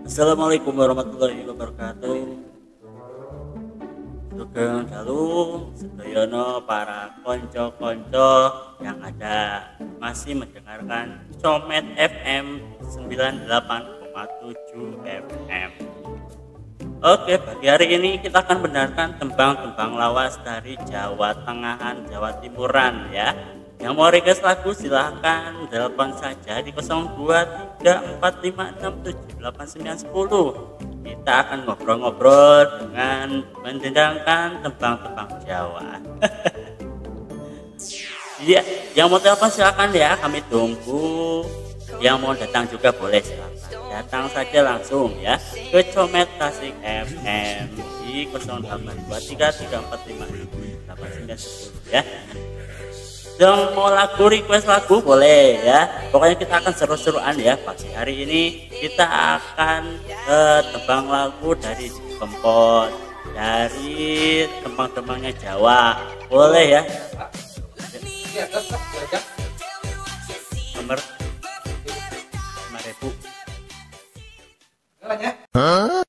Assalamualaikum warahmatullahi wabarakatuh. Sugeng dalu sedoyono para konco-konco yang ada masih mendengarkan Comet FM 98,7 FM. Oke, pagi hari ini kita akan mendengarkan tembang-tembang lawas dari Jawa Tengahan, Jawa Timuran ya. Yang mau request lagu silahkan telepon saja di 0234567890. Kita akan ngobrol-ngobrol dengan mendendangkan tembang-tembang Jawa. Iya, yang mau telepon silahkan ya, kami tunggu. Yang mau datang juga boleh silahkan. Datang saja langsung ya ke Comet Tasik FM di 082334568910 ya. Yang mau lagu request lagu boleh ya. Pokoknya kita akan seru-seruan ya. Pagi hari ini kita akan tembang lagu dari Kempot, dari tembang-tembangnya Jawa. Boleh ya. Nomor 5.000.